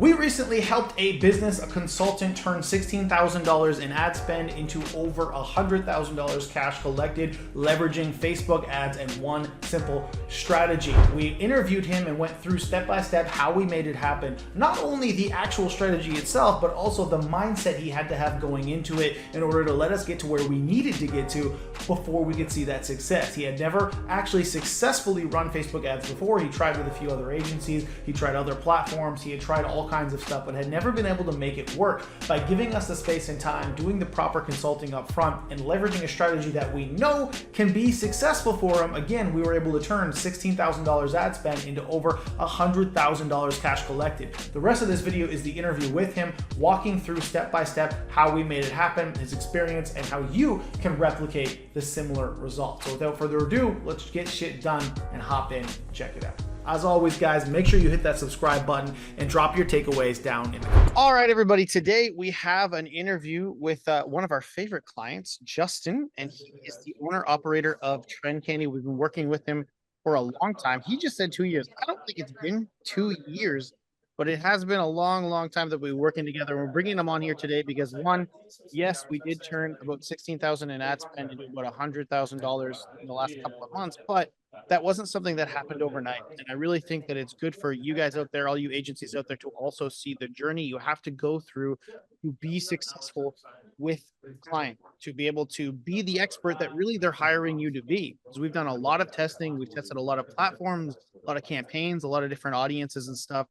We recently helped a business, a consultant, turn $16,000 in ad spend into over $100,000 cash collected, leveraging Facebook ads and one simple strategy. We interviewed him and went through step by step how we made it happen. Not only the actual strategy itself, but also the mindset he had to have going into it in order to let us get to where we needed to get to before we could see that success. He had never actually successfully run Facebook ads before. He tried with a few other agencies, he tried other platforms, he had tried all kinds of stuff, but had never been able to make it work. By giving us the space and time, doing the proper consulting up front, and leveraging a strategy that we know can be successful for him, again, we were able to turn $16,000 ad spend into over $100,000 cash collected. The rest of this video is the interview with him, walking through step by step how we made it happen, his experience, and how you can replicate the similar results. So without further ado, let's get shit done and hop in and check it out. As always, guys, make sure you hit that subscribe button and drop your takeaways down in the comments. All right, everybody. Today we have an interview with one of our favorite clients, Justin, and he is the owner operator of Trend Candy. We've been working with him for a long time. He just said 2 years. I don't think it's been 2 years, but it has been a long time that we're working together. We're bringing him on here today because, one, yes, we did turn about $16,000 in ad spend into about $100,000 in the last couple of months, but that wasn't something that happened overnight. And I really think that it's good for you guys out there, all you agencies out there, to also see the journey you have to go through to be successful with client, to be able to be the expert that really they're hiring you to be. Because we've done a lot of testing, we've tested a lot of platforms, a lot of campaigns, a lot of different audiences and stuff,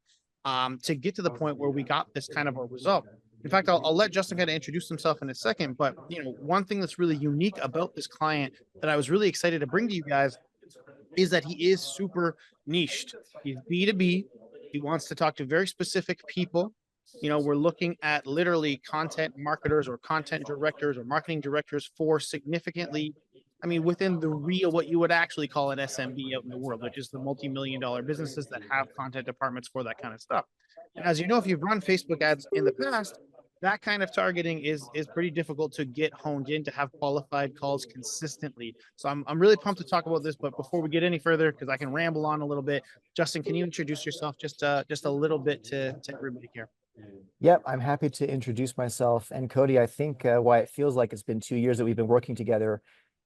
to get to the point where we got this kind of a result. In fact, I'll let Justin kind of introduce himself in a second, but one thing that's really unique about this client that I was really excited to bring to you guys is that he is super niched. He's B2B. He wants to talk to very specific people. We're looking at literally content marketers or content directors or marketing directors for significantly, within the real, what you would actually call an SMB out in the world, which is the multi-million-dollar businesses that have content departments for that kind of stuff. And as you know, if you've run Facebook ads in the past, that kind of targeting is pretty difficult to get honed in, to have qualified calls consistently. So I'm really pumped to talk about this. But before we get any further, because I can ramble on a little bit, Justin, can you introduce yourself just a little bit to everybody here? Yep, I'm happy to introduce myself. And Cody, I think why it feels like it's been 2 years that we've been working together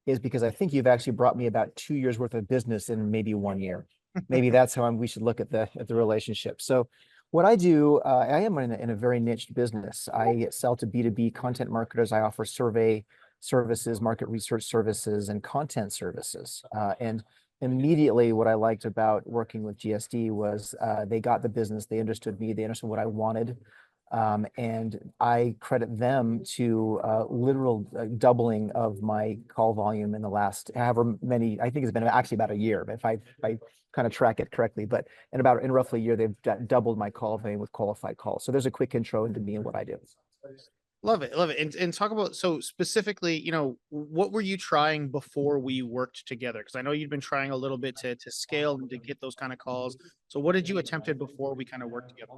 is because I think you've actually brought me about 2 years worth of business in maybe 1 year. Maybe that's how we should look at the relationship. So what I do, I am in a very niche business. I sell to B2B content marketers. I offer survey services, market research services, and content services. And immediately what I liked about working with GSD was they got the business, they understood me, they understood what I wanted. And I credit them to literal doubling of my call volume in the last however many, I think it's been actually about a year, if I kind of track it correctly, but in roughly a year, they've doubled my call volume with qualified calls. So there's a quick intro into me and what I do. Love it. And talk about, so specifically, what were you trying before we worked together? Because I know you'd been trying a little bit to scale and to get those kind of calls. So what did you attempted before we kind of worked together?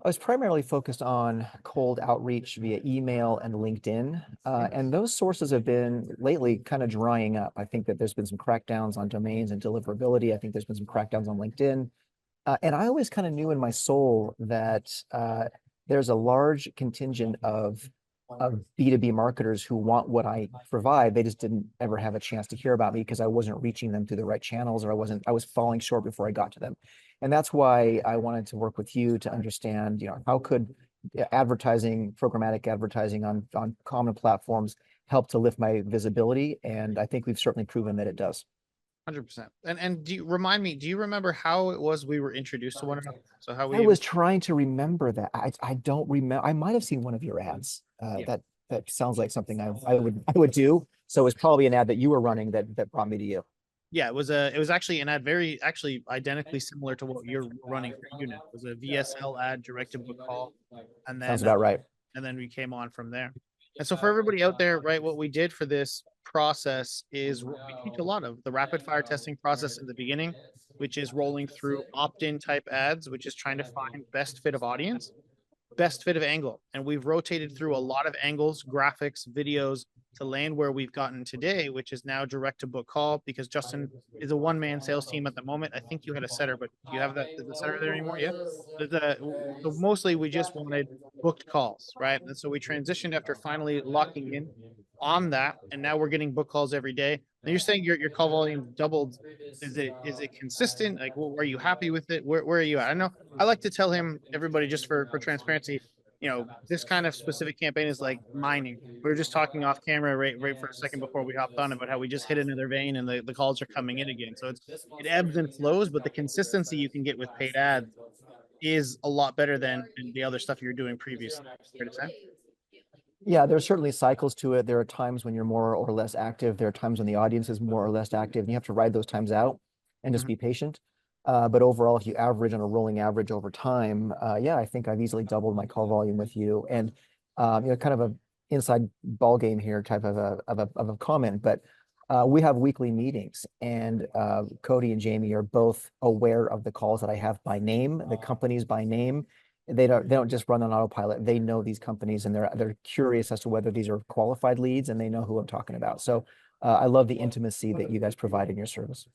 I was primarily focused on cold outreach via email and LinkedIn. And those sources have been lately kind of drying up. I think that there's been some crackdowns on domains and deliverability. I think there's been some crackdowns on LinkedIn. And I always kind of knew in my soul that there's a large contingent of B2B marketers who want what I provide. They just didn't ever have a chance to hear about me because I wasn't reaching them through the right channels, or I was falling short before I got to them. And that's why I wanted to work with you to understand, how could advertising, programmatic advertising on common platforms help to lift my visibility? And I think we've certainly proven that it does. 100%. And do you remember how it was we were introduced to one another? So how we I was trying to remember that. I don't remember. I might have seen one of your ads. Yeah. That sounds like something I would do. So it was probably an ad that you were running that brought me to you. Yeah, it was actually an ad very identically similar to what you're running for Unit. It was a VSL ad, direct to book call, and then Sounds about right. And then we came on from there. And so for everybody out there, right, what we did for this process is what we teach a lot of: the rapid fire testing process in the beginning, which is rolling through opt-in type ads, which is trying to find best fit of audience, best fit of angle. And we've rotated through a lot of angles, graphics, videos, to land where we've gotten today, which is now direct to book call, because Justin is a one-man sales team at the moment. I think you had a setter, but do you have that, the setter there anymore? Yeah. So mostly we just wanted booked calls, right? And so we transitioned after finally locking in on that, and now we're getting book calls every day. And you're saying your call volume doubled. Is it consistent? Like, well, are you happy with it? Where are you at? I know I like to tell him, everybody, just for transparency, this kind of specific campaign is like mining. We were just talking off camera right for a second before we hopped on about how we just hit another vein and the calls are coming in again. So it ebbs and flows, but the consistency you can get with paid ads is a lot better than the other stuff you were doing previously. Fair to say? Yeah, there are certainly cycles to it. There are times when you're more or less active. There are times when the audience is more or less active, and you have to ride those times out and just Mhm. be patient. But overall, if you average on a rolling average over time, yeah, I think I've easily doubled my call volume with you. And kind of a inside ball game here type of a comment, but we have weekly meetings, and Cody and Jamie are both aware of the calls that I have by name, the companies by name. They don't just run on autopilot. They know these companies, and they're curious as to whether these are qualified leads, and they know who I'm talking about. So I love the intimacy that you guys provide in your service.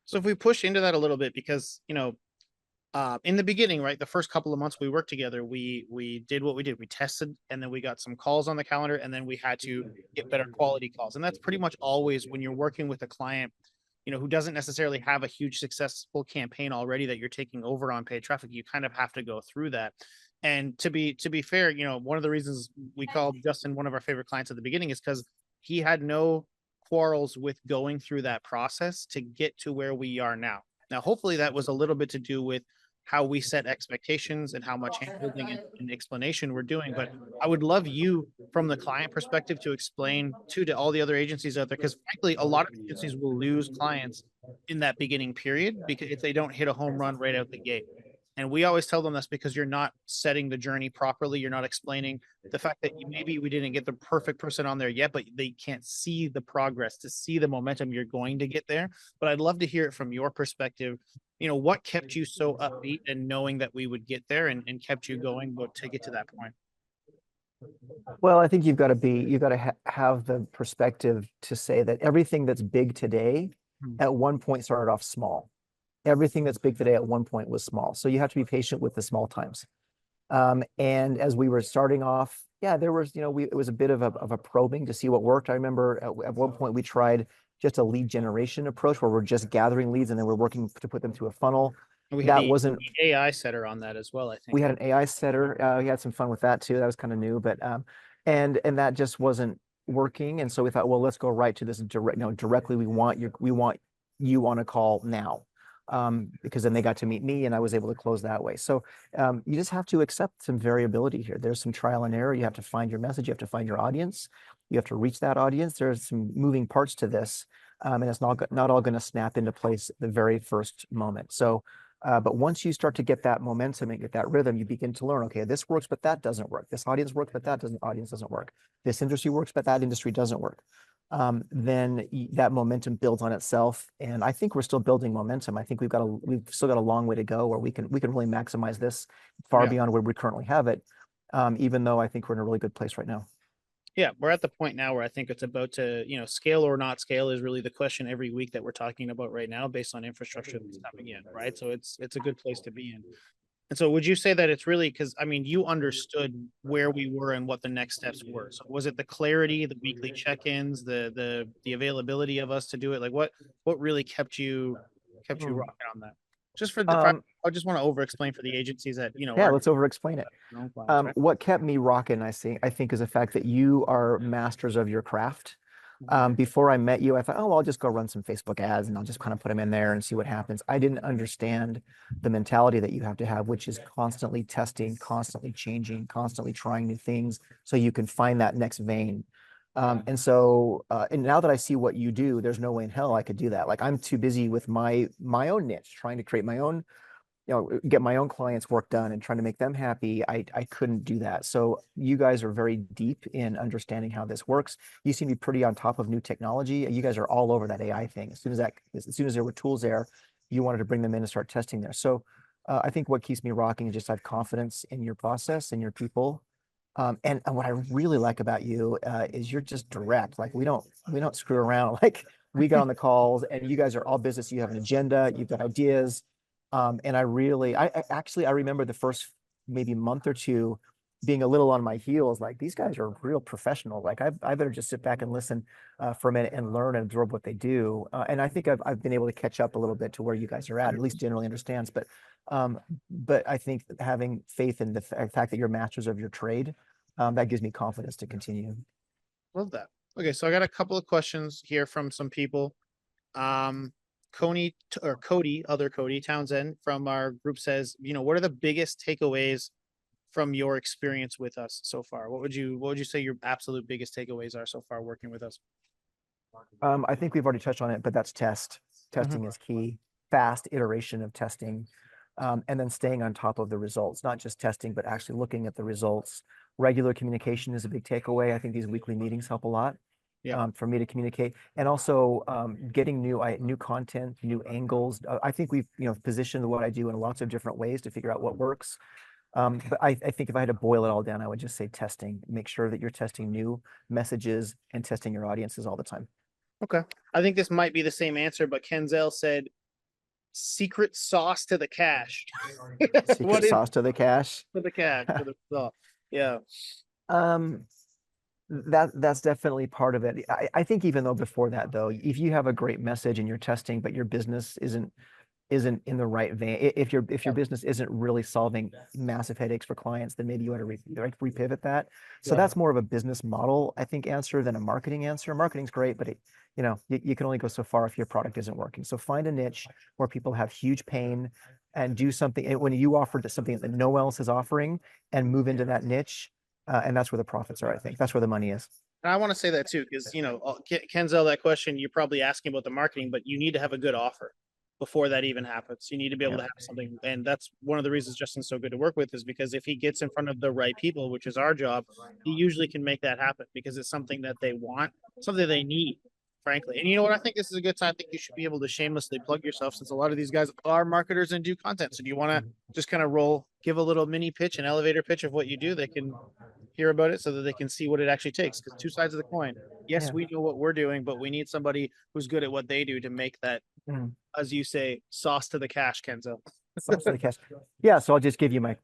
So if we push into that a little bit, because in the beginning, right, the first couple of months we worked together, we did what we did. We tested, and then we got some calls on the calendar, and then we had to get better quality calls. And that's pretty much always when you're working with a client, who doesn't necessarily have a huge successful campaign already that you're taking over on paid traffic. You kind of have to go through that. And to be fair, one of the reasons we called Justin one of our favorite clients at the beginning is because he had no quarrels with going through that process to get to where we are now. Now, hopefully that was a little bit to do with how we set expectations and how much handholding and explanation we're doing. But I would love you, from the client perspective, to explain to all the other agencies out there, because frankly, a lot of agencies will lose clients in that beginning period because if they don't hit a home run right out the gate. And we always tell them that's because you're not setting the journey properly. You're not explaining the fact that maybe we didn't get the perfect person on there yet, but they can't see the progress to see the momentum you're going to get there. But I'd love to hear it from your perspective. What kept you so upbeat and knowing that we would get there, and kept you going to get to that point? Well, I think you've got to have the perspective to say that everything that's big today Hmm. at one point started off small. Everything that's big today at one point was small. So you have to be patient with the small times. And as we were starting off, yeah, there was, it was a bit of a probing to see what worked. I remember at one point we tried just a lead generation approach where we're just gathering leads and then we're working to put them through a funnel. And we had That the wasn't, AI setter on that as well, I we think. had an AI setter. We had some fun with that too. That was kind of new, but and that just wasn't working. And so we thought, well, let's go right to this directly. We want you on a call now. Because then they got to meet me and I was able to close that way. So you just have to accept some variability here. There's some trial and error. You have to find your message. You have to find your audience. You have to reach that audience. There's some moving parts to this, and it's not all going to snap into place the very first moment. So, but once you start to get that momentum and get that rhythm, you begin to learn, okay, this works, but that doesn't work. This audience works, but that audience doesn't work. This industry works, but that industry doesn't work. Then that momentum builds on itself. And I think we're still building momentum. I think we've still got a long way to go where we can really maximize this far Yeah. beyond where we currently have it. Even though I think we're in a really good place right now. Yeah, we're at the point now where I think it's about to, scale or not scale is really the question every week that we're talking about right now, based on infrastructure that's coming in, right? So it's a good place to be in. And so would you say that it's really, because I mean, you understood where we were and what the next steps were. So was it the clarity, the weekly check-ins, the availability of us to do it? Like what really kept you Hmm. rocking on that? Just for the Um, I just want to over explain for the agencies that, yeah, aren't let's over explain it. their own clients, right? What kept me rocking, I think, is the fact that you are masters of your craft. Mhm. Before I met you, I thought, oh, well, I'll just go run some Facebook ads and I'll just kind of put them in there and see what happens. I didn't understand the mentality that you have, which is constantly testing, constantly changing, constantly trying new things so you can find that next vein. And now that I see what you do, there's no way in hell I could do that. Like I'm too busy with my own niche, trying to create my own, get my own clients work done and trying to make them happy. I couldn't do that. So you guys are very deep in understanding how this works. You seem to be pretty on top of new technology. You guys are all over that AI thing. As soon as there were tools there, you wanted to bring them in and start testing there. So I think what keeps me rocking is just I have confidence in your process and your people. And what I really like about you is you're just direct. Like we don't screw around. Like we get on the calls, and you guys are all business. You have an agenda. You've got ideas. And I actually I remember the first maybe month or two being a little on my heels. Like these guys are real professional. Like I better just sit back and listen for a minute and learn and absorb what they do. And I think I've been able to catch up a little bit to where you guys are at least generally understands. But I think having faith in the fact that you're masters of your trade, that gives me confidence to continue. Love that. Okay, so I got a couple of questions here from some people. Um, Cody, other Cody Townsend from our group says, what are the biggest takeaways from your experience with us so far? What would you say your absolute biggest takeaways are so far working with us? I think we've already touched on it, but that's test. Testing is key. Fast iteration of testing, and then staying on top of the results, not just testing, but actually looking at the results. Regular communication is a big takeaway. I think these weekly meetings help a lot. Yeah. For me to communicate, and also getting new content, new angles. I think we've positioned what I do in lots of different ways to figure out what works. But I think if I had to boil it all down, I would just say testing. Make sure that you're testing new messages and testing your audiences all the time. Okay. I think this might be the same answer, but Kenzel said secret sauce to the cash. Secret What is sauce to the cash. for the cash for the sauce? Yeah. Um, that's definitely part of it. I think even though before that though, if you have a great message and you're testing, but your business isn't in the right vein, if your business isn't really solving massive headaches for clients, then maybe you want to repivot that. So Yeah. that's more of a business model, I think, answer than a marketing answer. Marketing's great, but you can only go so far if your product isn't working. So find a niche where people have huge pain and do something when you offer something that no one else is offering and move into that niche. And that's where the profits are, I think. That's where the money is. And I want to say that too, because Kenzel, that question you're probably asking about the marketing, but you need to have a good offer before that even happens. You need to be able Yeah. to have something, and that's one of the reasons Justin's so good to work with, is because if he gets in front of the right people, which is our job, he usually can make that happen because it's something that they want, something they need, frankly. And you know what? I think this is a good time. I think you should be able to shamelessly plug yourself, since a lot of these guys are marketers and do content. So do you want to just kind of give a little mini pitch, an elevator pitch of what you do? They can hear about it so that they can see what it actually takes. Because two sides of the coin. Yes, Yeah. we know what we're doing, but we need somebody who's good at what they do to make that, Mhm. as you say, sauce to the cash, Kenzo. Sauce to the cash. Yeah, so I'll just give you my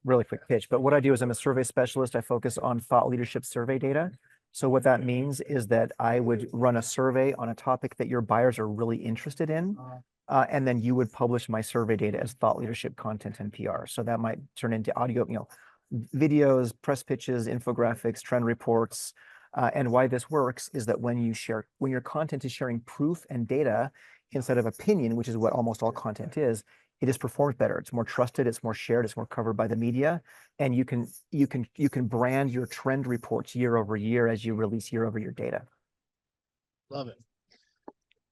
really quick pitch. But what I do is I'm a survey specialist. I focus on thought leadership survey data. So what that means is that I would run a survey on a topic that your buyers are really interested in. And then you would publish my survey data as thought leadership content and PR. So that might turn into audio, videos, press pitches, infographics, trend reports. And why this works is that when your content is sharing proof and data instead of opinion, which is what almost all content is, it just performs better. It's more trusted, it's more shared, it's more covered by the media. And you can brand your trend reports year over year as you release year over year data. Love it.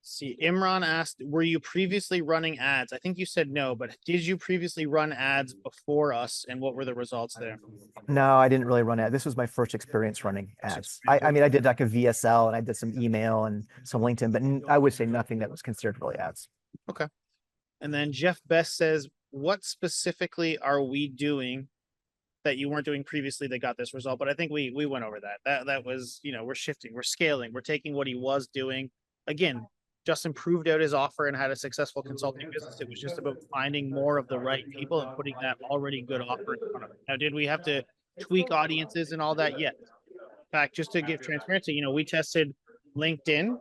See, Imran asked, were you previously running ads? I think you said no, but did you previously run ads before us, and what were the results there? No, I didn't really run ads. This was my first experience running ads. I mean, I did like a VSL and I did some email and some LinkedIn, but I would say nothing that was considered really ads. Okay. And then Jeff Best says, what specifically are we doing that you weren't doing previously that got this result? But I think we went over that. That was, we're shifting, we're scaling, we're taking what he was doing. Again, Justin proved out his offer and had a successful consulting business. It was just about finding more of the right people and putting that already good offer in front of them. Now, did we have to tweak audiences and all that? Yes. In fact, just to give transparency, we tested LinkedIn.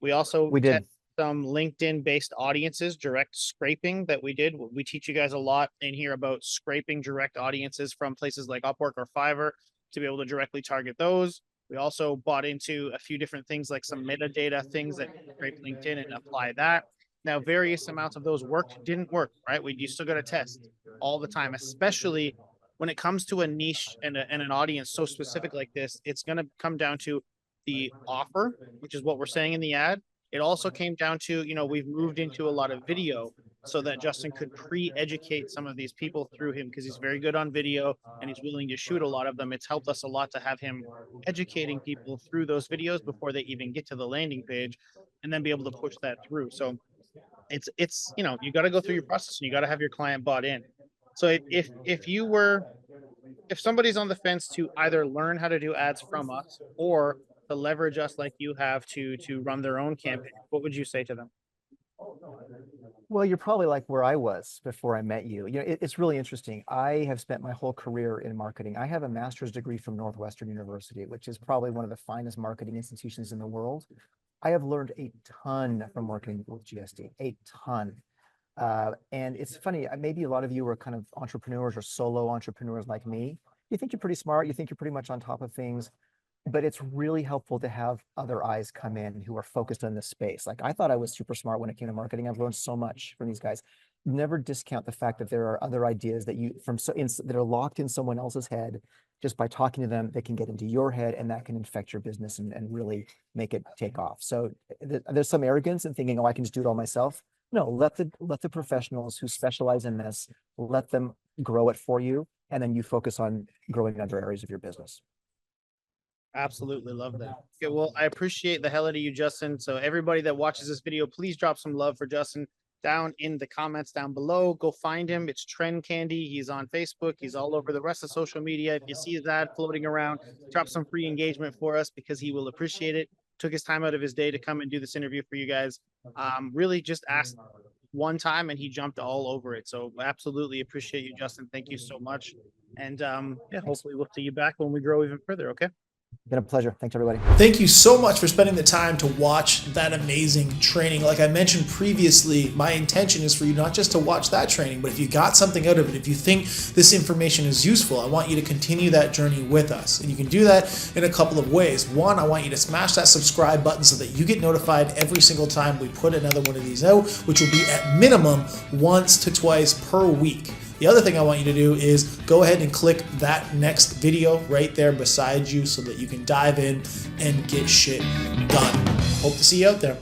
We also We did. some LinkedIn based audiences, direct scraping that we did. We teach you guys a lot in here about scraping direct audiences from places like Upwork or Fiverr to be able to directly target those. We also bought into a few different things like some metadata things that scrape LinkedIn and apply that. Now, various amounts of those worked, didn't work, right? You still got to test all the time, especially when it comes to a niche and an audience so specific like this. It's going to come down to the offer, which is what we're saying in the ad. It also came down to, we've moved into a lot of video so that Justin could pre-educate some of these people through him because he's very good on video and he's willing to shoot a lot of them. It's helped us a lot to have him educating people through those videos before they even get to the landing page and then be able to push that through. So you got to go through your process and you got to have your client bought in. So if you were if somebody's on the fence to either learn how to do ads from us or to leverage us like you have to run their own campaign, what would you say to them? Well, you're probably like where I was before I met you. It's really interesting. I have spent my whole career in marketing. I have a master's degree from Northwestern University, which is probably one of the finest marketing institutions in the world. I have learned a ton from working with GSD, a ton. And it's funny, maybe a lot of you are kind of entrepreneurs or solo entrepreneurs like me. You think you're pretty smart, you think you're pretty much on top of things, but it's really helpful to have other eyes come in who are focused on this space. Like I thought I was super smart when it came to marketing. I've learned so much from these guys. Never discount the fact that there are other ideas that that are locked in someone else's head. Just by talking to them, they can get into your head and that can infect your business and really make it take off. So there's some arrogance in thinking, oh, I can just do it all myself. No, let the professionals who specialize in this, let them grow it for you. And then you focus on growing other areas of your business. Absolutely love that. Okay, well, I appreciate the hell out of you, Justin. So everybody that watches this video, please drop some love for Justin down in the comments down below. Go find him. It's Trend Candy. He's on Facebook. He's all over the rest of social media. If you see that floating around, drop some free engagement for us because he will appreciate it. Took his time out of his day to come and do this interview for you guys. Really just asked one time and he jumped all over it. So absolutely appreciate you, Justin. Thank you so much. And yeah, hopefully we'll see you back when we grow even further. Okay. Been a pleasure. Thanks, everybody. Thank you so much for spending the time to watch that amazing training. Like I mentioned previously, my intention is for you not just to watch that training, but if you got something out of it, if you think this information is useful, I want you to continue that journey with us. And you can do that in a couple of ways. One, I want you to smash that subscribe button so that you get notified every single time we put another one of these out, which will be at minimum once to twice per week. The other thing I want you to do is go ahead and click that next video right there beside you so that you can dive in and get shit done. Hope to see you out there.